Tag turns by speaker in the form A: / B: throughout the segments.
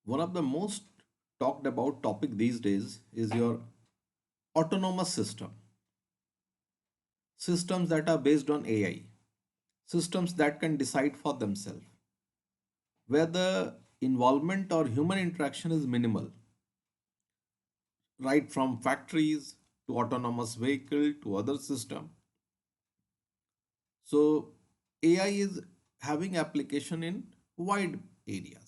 A: One of the most talked about topic these days is your autonomous systems that are based on AI, systems that can decide for themselves, where the involvement or human interaction is minimal, right from factories to autonomous vehicle to other system. So AI is having application in wide areas.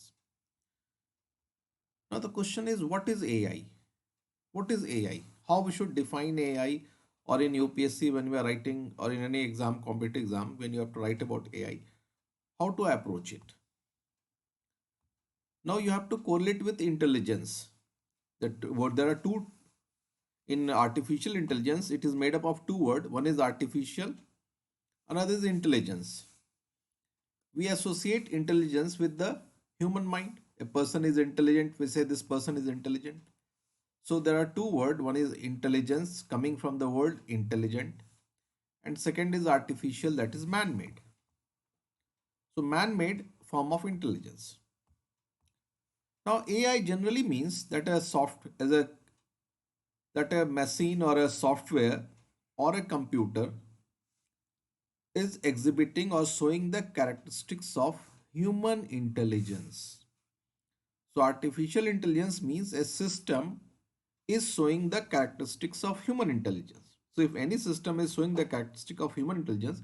A: Now the question is, what is AI? What is AI? How we should define AI, or in UPSC when we are writing, or in any exam, competitive exam, when you have to write about AI, how to approach it? Now you have to correlate with intelligence. That what there are two in artificial intelligence. It is made up of two words. One is artificial, another is intelligence. We associate intelligence with the human mind. A person is intelligent. We say this person is intelligent. So there are two words. One is intelligence coming from the word intelligent, and second is artificial, that is man-made. So man-made form of intelligence. Now AI generally means that a machine or a software or a computer is exhibiting or showing the characteristics of human intelligence. So artificial intelligence means a system is showing the characteristics of human intelligence. So if any system is showing the characteristic of human intelligence,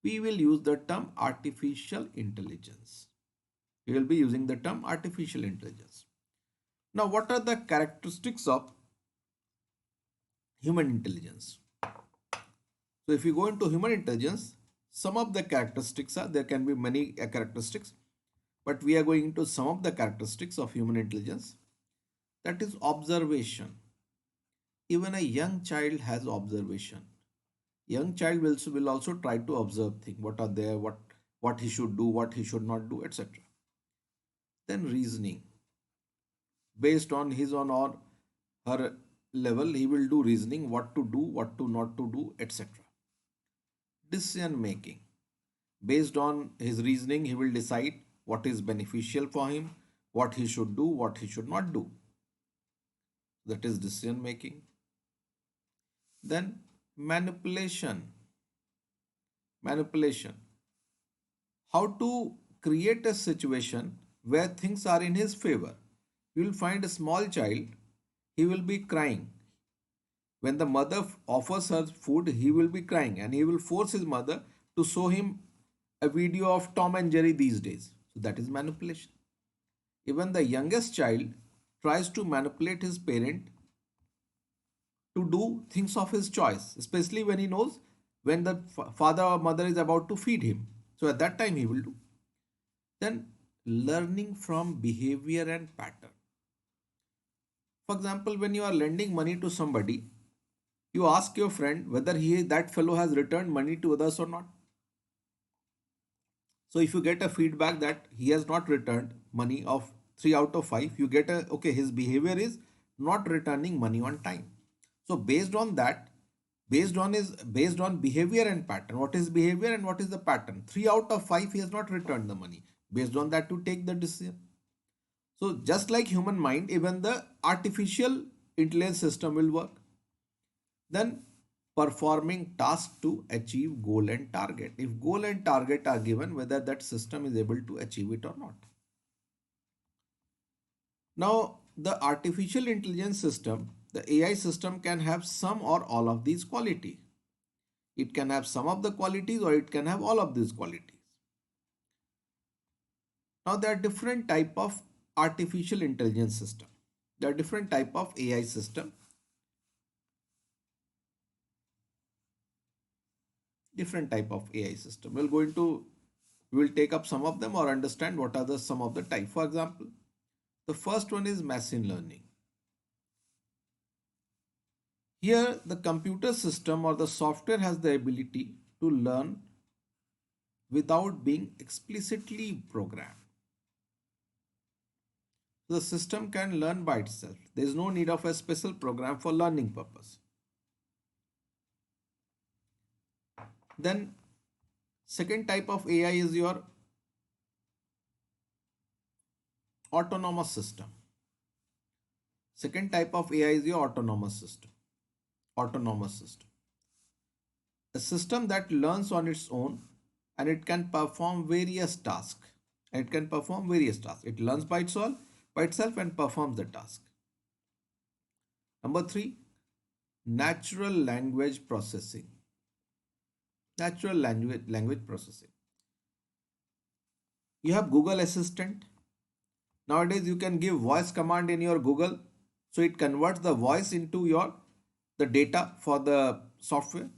A: we will use the term artificial intelligence. We will be using the term artificial intelligence. Now, what are the characteristics of human intelligence? So, if you go into human intelligence, some of the characteristics are, there can be many characteristics, but we are going into some of the characteristics of human intelligence. That is observation. Even a young child has observation. Young child will also try to observe things, what are there, what he should do, what he should not do, etc. Then reasoning. Based on his on or her level, he will do reasoning, what to do, what to not to do, etc. Decision making. Based on his reasoning, he will decide what is beneficial for him, what he should do, what he should not do. That is decision making. Then manipulation. Manipulation. How to create a situation where things are in his favor. You will find a small child, he will be crying. When the mother offers her food, he will be crying and he will force his mother to show him a video of Tom and Jerry these days. So that is manipulation. Even the youngest child tries to manipulate his parent to do things of his choice, especially when he knows when the father or mother is about to feed him. So at that time he will do. Then learning from behavior and pattern. For example, when you are lending money to somebody, you ask your friend whether that fellow has returned money to others or not. So if you get a feedback that he has not returned money of 3 out of 5, you get a okay, his behavior is not returning money on time. So based on that, based on behavior and pattern. What is behavior and what is the pattern? 3 out of 5 he has not returned the money. Based on that to take the decision. So just like human mind, even the artificial intelligence system will work. Then performing task to achieve goal and target. If goal and target are given, whether that system is able to achieve it or not. Now, the artificial intelligence system, the AI system can have some or all of these qualities. It can have some of the qualities or it can have all of these qualities. Now, there are different type of artificial intelligence system. There are different type of AI system. Different type of AI system. We will take up some of them or understand what are the some of the type. For example, the first one is machine learning. Here, the computer system or the software has the ability to learn without being explicitly programmed. The system can learn by itself. There is no need of a special program for learning purpose. Then, second type of AI is your autonomous system. Second type of AI is your autonomous system. Autonomous system. A system that learns on its own and it can perform various tasks. It can perform various tasks. It learns by itself and performs the task. Number three, natural language processing. Natural language processing. You have Google Assistant. Nowadays you can give voice command in your Google, so it converts the voice into your the data for the software.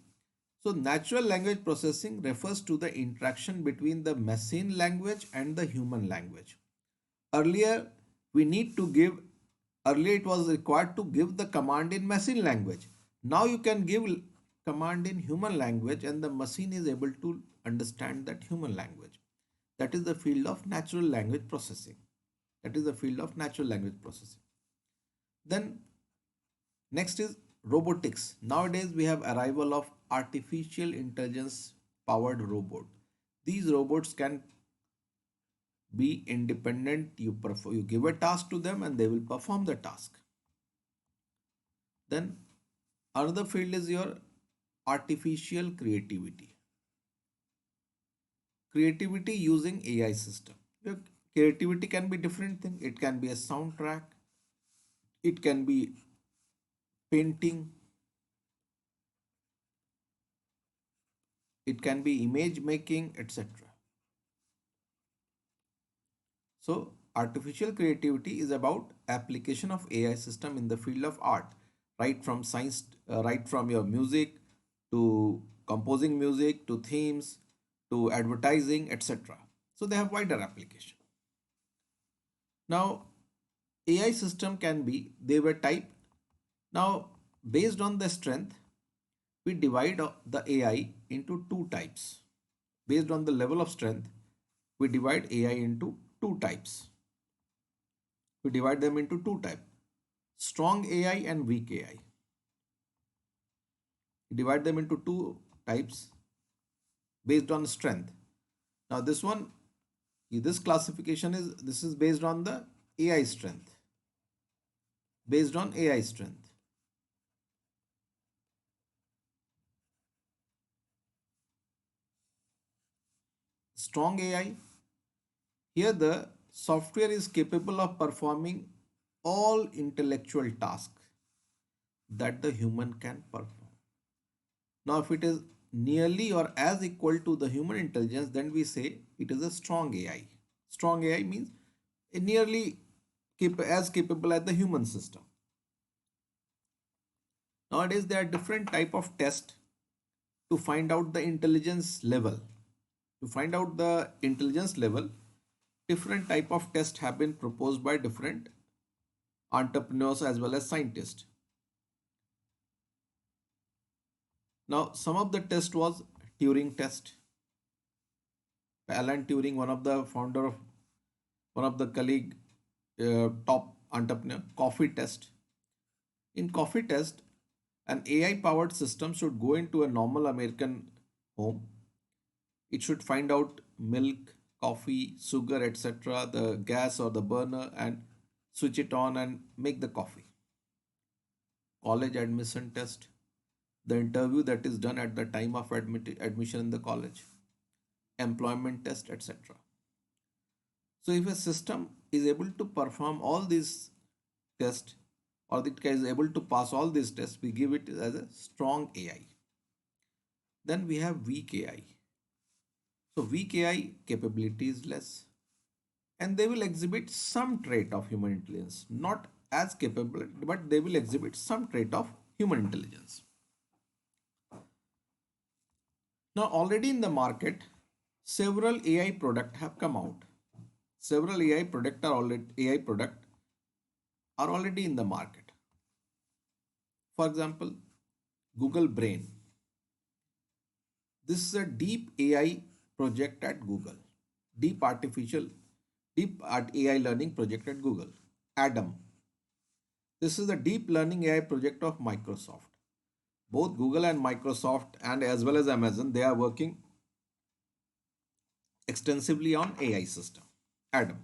A: So natural language processing refers to the interaction between the machine language and the human language. Earlier we need to give earlier it was required to give the command in machine language. Now you can give command in human language and the machine is able to understand that human language. That is the field of natural language processing. That is the field of natural language processing. Then next is robotics. Nowadays we have arrival of artificial intelligence powered robot. These robots can be independent. You give a task to them and they will perform the task. Then another field is your artificial creativity. Creativity using AI system. Your creativity can be different thing. It can be a soundtrack. It can be painting. It can be image making, etc. So artificial creativity is about application of AI system in the field of art, right from science, right from your music to composing music to themes to advertising, etc. So they have wider application. Now AI system can be, they were type. Now based on the strength, we divide the AI into two types. Based on the level of strength, we divide AI into two types. We divide them into two types: strong AI and weak AI. We divide them into two types based on strength. Now this classification is based on the AI strength. Based on AI strength. Strong AI. Here the software is capable of performing all intellectual tasks that the human can perform. Now, if it is nearly or as equal to the human intelligence, then we say it is a strong AI. Strong AI means nearly as capable as the human system. Nowadays, there are different type of tests to find out the intelligence level. To find out the intelligence level, different type of tests have been proposed by different entrepreneurs as well as scientists. Now, some of the test was Turing test. Alan Turing, one of the founder of one of the colleague, top entrepreneur, coffee test. In coffee test, an AI powered system should go into a normal American home. It should find out milk, coffee, sugar, etc., the gas or the burner, and switch it on and make the coffee. College admission test, the interview that is done at the time of admission in the college, employment test, etc. So if a system is able to perform all these tests or it is able to pass all these tests, we give it as a strong AI. Then we have weak AI. So weak AI capability is less and they will exhibit some trait of human intelligence, not as capable, but they will exhibit some trait of human intelligence. Now already in the market, several AI products have come out. Several AI product are already in the market. For example, Google Brain. This is a deep AI project at Google. Deep art AI learning project at Google. Adam. This is the deep learning AI project of Microsoft. Both Google and Microsoft and as well as Amazon, they are working extensively on AI system. Adam.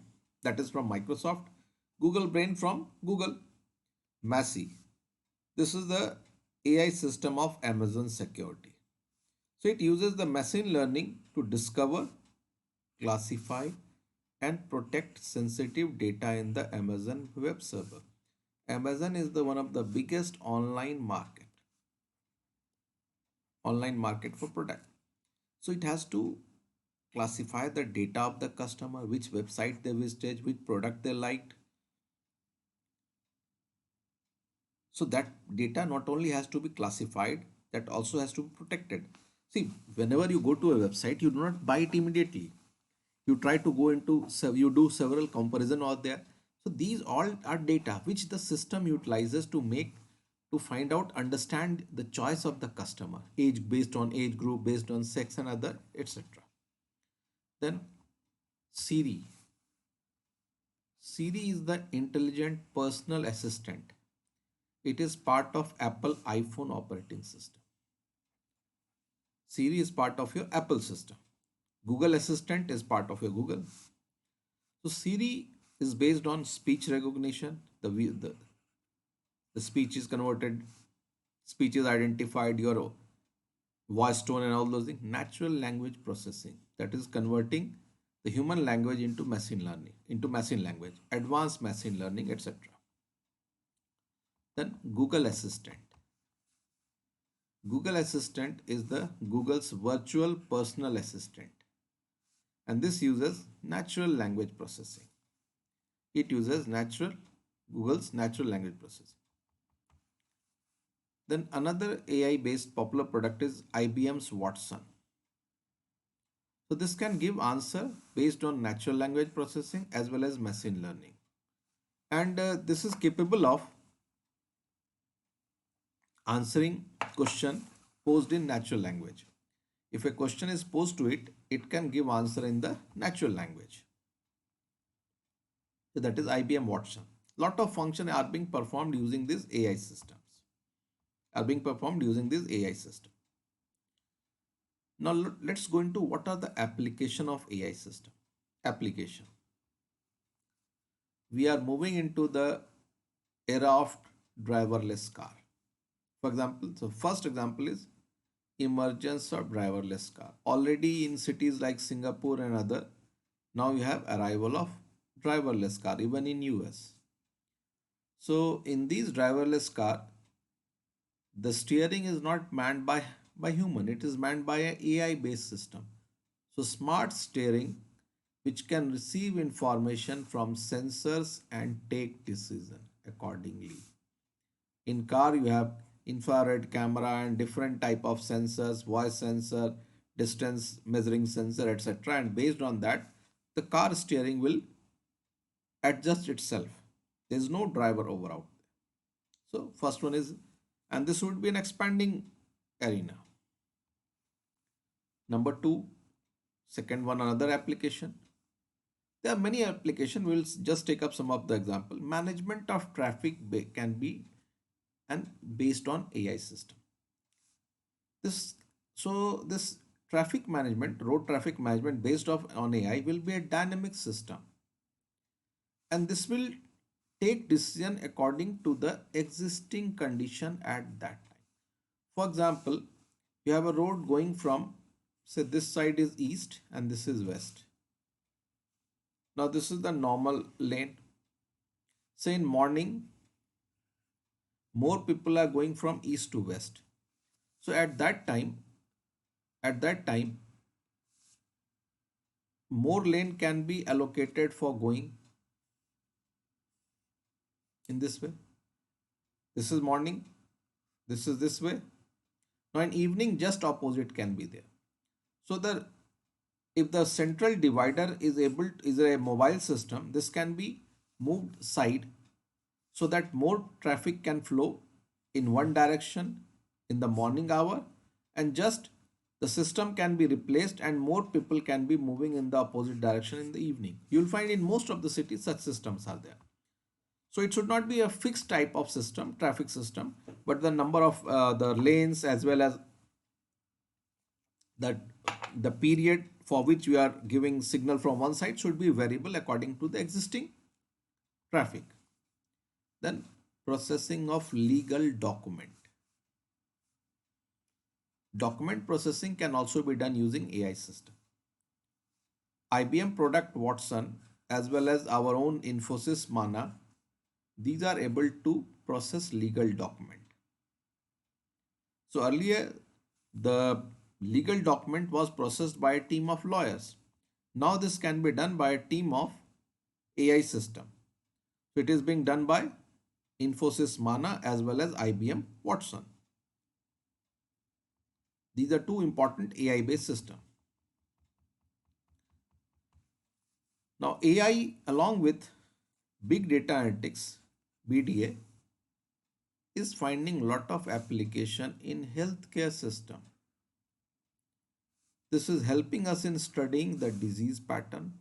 A: that is from Microsoft, Google Brain from Google, Massey. This is the AI system of Amazon security. So it uses the machine learning to discover, classify, and protect sensitive data in the Amazon web server. Amazon is the one of the biggest online market for product. So it has to classify the data of the customer, which website they visited, which product they liked. So that data not only has to be classified, that also has to be protected. See, whenever you go to a website, you do not buy it immediately. You try to go into, you do several comparison out there. So these all are data which the system utilizes to find out, understand the choice of the customer, age based on age group, based on sex and other, etc. Then Siri. Siri is the intelligent personal assistant. It is part of Apple iPhone operating system. Siri is part of your Apple system. Google Assistant is part of your Google. So Siri is based on speech recognition. The speech is converted, speech is identified, your voice tone and all those things. Natural language processing, that is converting the human language into machine learning, into machine language, advanced machine learning, etc. Then Google Assistant. Google Assistant is the Google's virtual personal assistant, and this uses natural language processing. It uses Google's natural language processing. Then another AI based popular product is IBM's Watson. So this can give answer based on natural language processing as well as machine learning. And this is capable of answering question posed in natural language. If a question is posed to it, it can give answer in the natural language. So that is IBM Watson. Lot of functions are being performed using these AI systems. Now let's go into what are the application of AI system. Application. We are moving into the era of driverless car. For example, so first example is emergence of driverless car. Already in cities like Singapore and other, now you have arrival of driverless car, even in US. So in these driverless car, the steering is not manned by human, it is manned by an AI based system. So smart steering which can receive information from sensors and take decision accordingly. In car you have infrared camera and different type of sensors, voice sensor, distance measuring sensor, etc. And based on that, the car steering will adjust itself. There is no driver over out. So first one is, and this would be an expanding arena. Number two, second one, another application. There are many applications. We'll just take up some of the example. Management of traffic can be and based on AI system. This traffic management, road traffic management based on AI will be a dynamic system, and this will take decision according to the existing condition at that time. For example, you have a road going from, say, this side is east and this is west. Now this is the normal lane. Say in morning, more people are going from east to west. So at that time, more lane can be allocated for going in this way. This is morning, this is this way. Now in evening, just opposite can be there. So if the central divider is a mobile system, this can be moved side so that more traffic can flow in one direction in the morning hour, and just the system can be replaced and more people can be moving in the opposite direction in the evening. You'll find in most of the cities such systems are there. So it should not be a fixed type of system, traffic system, but the number of the lanes as well as that the period for which we are giving signal from one side should be variable according to the existing traffic. Then processing of legal document. Document processing can also be done using AI system. IBM product Watson as well as our own Infosys Mana, these are able to process legal document. So earlier the legal document was processed by a team of lawyers. Now this can be done by a team of AI system. So it is being done by Infosys Mana as well as IBM Watson. These are two important AI based systems. Now AI along with big data analytics, BDA, is finding lot of application in healthcare system. This is helping us in studying the disease pattern,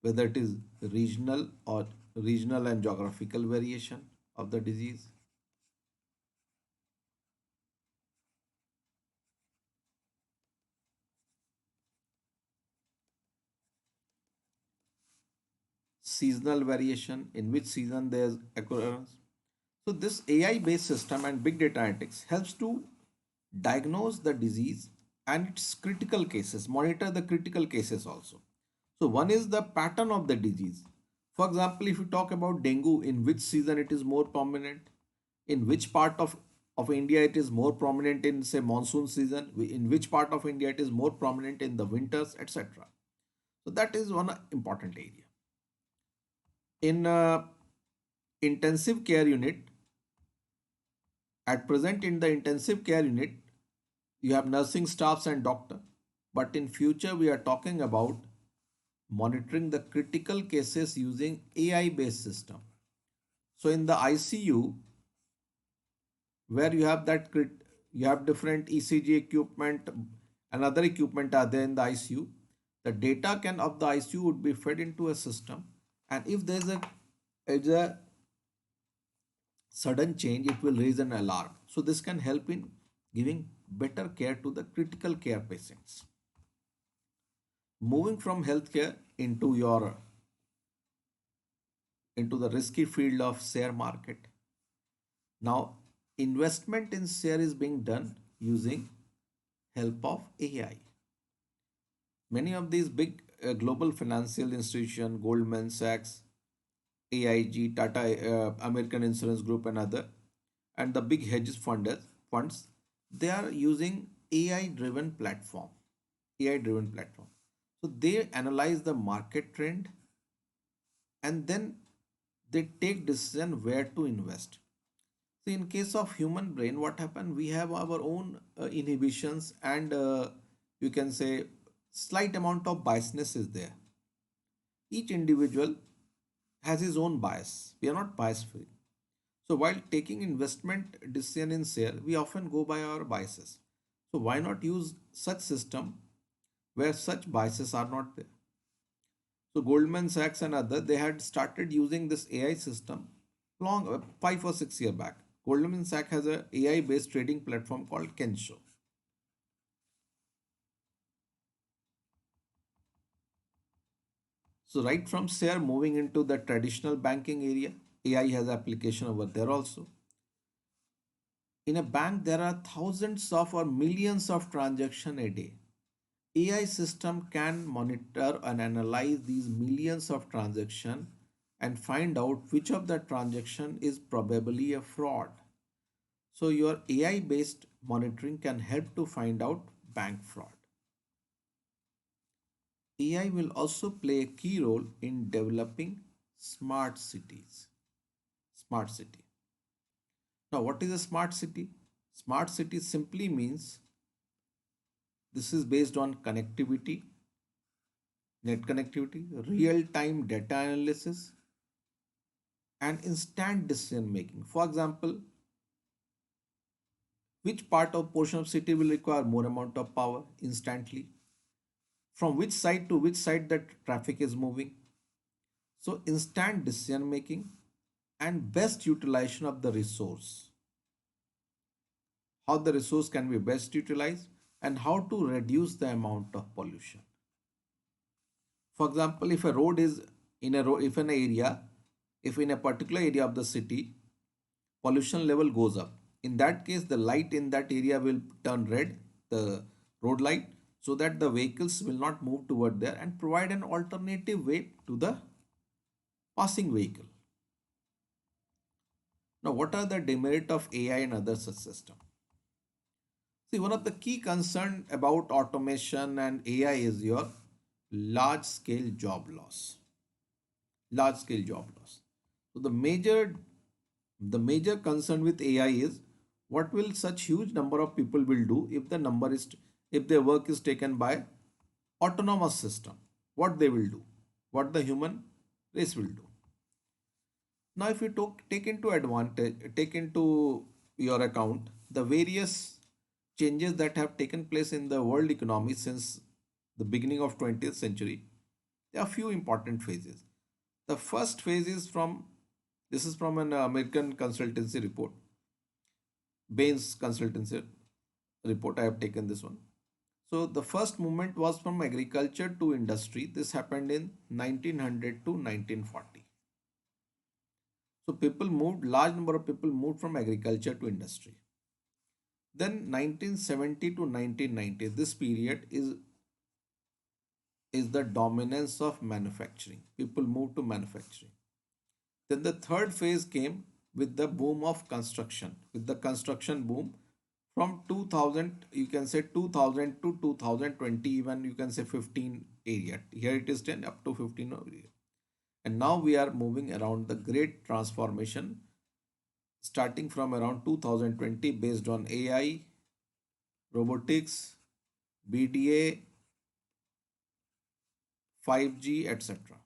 A: whether it is regional and geographical variation of the disease. Seasonal variation, in which season there's occurrence. So this AI based system and big data analytics helps to diagnose the disease and its critical cases, monitor the critical cases also. So one is the pattern of the disease. For example, if you talk about dengue, in which season it is more prominent, in which part of India it is more prominent in say monsoon season, in which part of India it is more prominent in the winters, etc. So that is one important area. In intensive care unit, at present in the intensive care unit, you have nursing staffs and doctor. But in future, we are talking about monitoring the critical cases using AI based system. So in the ICU, where you have you have different ECG equipment and other equipment are there in the ICU, the data can of the ICU would be fed into a system, and if there's a sudden change, it will raise an alarm. So this can help in giving better care to the critical care patients. Moving from healthcare into the risky field of share market. Now, investment in share is being done using help of AI. Many of these big global financial institutions, Goldman Sachs, AIG, Tata, American Insurance Group, and other, and the big funds, they are using AI-driven platform. AI-driven platform. So they analyze the market trend, and then they take decision where to invest. So in case of human brain, what happened? We have our own inhibitions, and you can say slight amount of biasness is there. Each individual has his own bias. We are not bias free. So while taking investment decision in share, we often go by our biases. So why not use such system where such biases are not there? So Goldman Sachs and other, they had started using this AI system long 5 or 6 years back. Goldman Sachs has a AI based trading platform called Kensho. So right from share moving into the traditional banking area, AI has application over there also. In a bank, there are thousands of or millions of transactions a day. AI system can monitor and analyze these millions of transactions and find out which of the transaction is probably a fraud. So your AI based monitoring can help to find out bank fraud. AI will also play a key role in developing smart cities. Smart city. Now, what is a smart city? Smart city simply means this is based on connectivity, net connectivity, real time data analysis, and instant decision making. For example, which part of portion of city will require more amount of power instantly? From which side to which side that traffic is moving? So instant decision making and best utilization of the resource. how the resource can be best utilized, and how to reduce the amount of pollution. For example, if a road is in a if an area, if in a particular area of the city, pollution level goes up. In that case, the light in that area will turn red, the road light, so that the vehicles will not move toward there and provide an alternative way to the passing vehicle. Now, what are the demerit of AI and other such systems? See, one of the key concern about automation and AI is your large scale job loss. Large scale job loss. So the major concern with AI is what will such huge number of people will do if the number is if their work is taken by autonomous system. What they will do, what the human race will do. Now, if you take into your account the various changes that have taken place in the world economy since the beginning of 20th century, there are few important phases. The first phase is from this is from an American consultancy report, Bain's consultancy report. I have taken this one. So the first movement was from agriculture to industry. This happened in 1900 to 1940. So large number of people moved from agriculture to industry. Then 1970 to 1990, this period is the dominance of manufacturing. People moved to manufacturing. Then the third phase came with the boom of construction, with the construction boom from 2000, you can say 2000 to 2020, even you can say 15 area. Here it is 10 up to 15 area. And now we are moving around the great transformation starting from around 2020 based on AI, robotics, BDA, 5G, etc.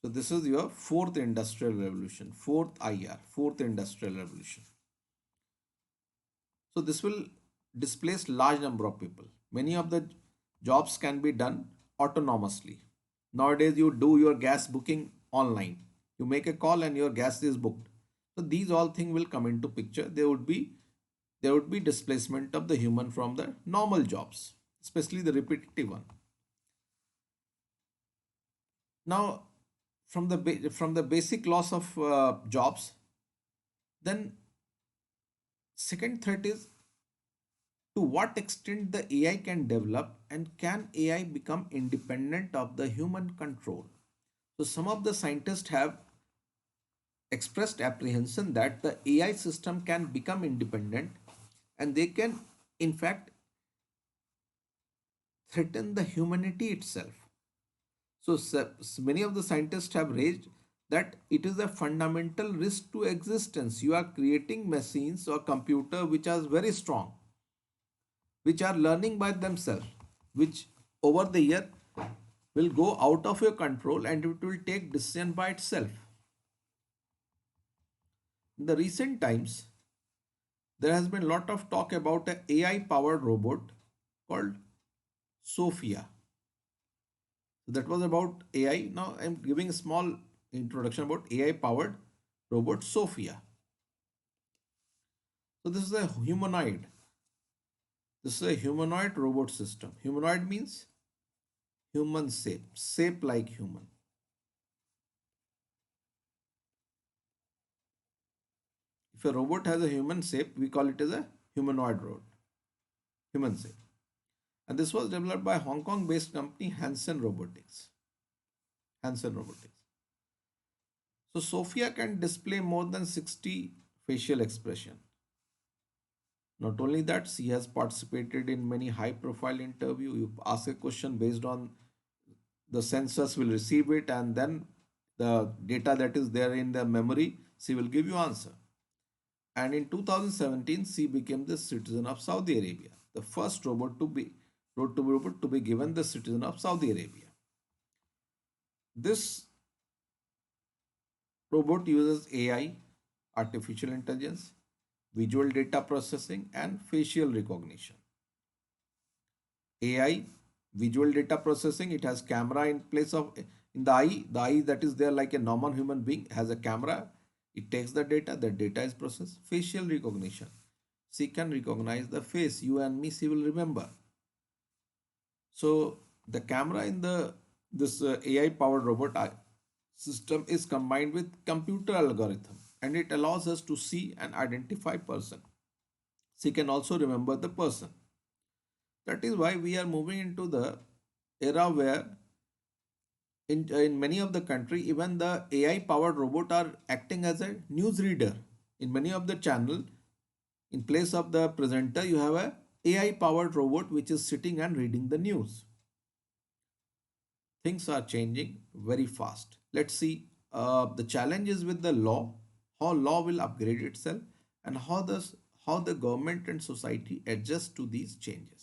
A: So this is your fourth industrial revolution, fourth IR, fourth industrial revolution. So this will displace large number of people. Many of the jobs can be done autonomously. Nowadays you do your gas booking online. You make a call and your gas is booked. So these all things will come into picture. There would be displacement of the human from the normal jobs, especially the repetitive one. Now, from the basic loss of jobs, then second threat is to what extent the AI can develop and can AI become independent of the human control. So some of the scientists have expressed apprehension that the AI system can become independent and they can in fact threaten the humanity itself. So many of the scientists have raised that it is a fundamental risk to existence. You are creating machines or computer which are very strong, which are learning by themselves, which over the year will go out of your control and it will take decision by itself. In the recent times, there has been a lot of talk about an AI powered robot called Sophia. So that was about AI. Now I'm giving a small introduction about AI powered robot Sophia. So this is a humanoid. This is a humanoid robot system. Humanoid means human shape like human. If a robot has a human shape, we call it as a humanoid robot, human shape. And this was developed by Hong Kong based company Hanson Robotics. Hanson Robotics. So Sophia can display more than 60 facial expression. Not only that, she has participated in many high profile interview. You ask a question based on the sensors will receive it and then the data that is there in the memory, she will give you answer. And in 2017, she became the citizen of Saudi Arabia, the first robot to be given the citizen of Saudi Arabia. This robot uses AI, artificial intelligence, visual data processing, and facial recognition. AI, visual data processing, it has camera in place of in the eye that is there like a normal human being has a camera. It takes the data is processed. Facial recognition. she can recognize the face. You and me, she will remember. So the camera in the this AI powered robot system is combined with computer algorithm, and it allows us to see and identify person. She can also remember the person. That is why we are moving into the era where in many of the country even the AI powered robot are acting as a news reader. In many of the channel, in place of the presenter, you have a AI powered robot which is sitting and reading the news. Things are changing very fast. Let's see the challenges with the law, how law will upgrade itself, and how the government and society adjust to these changes.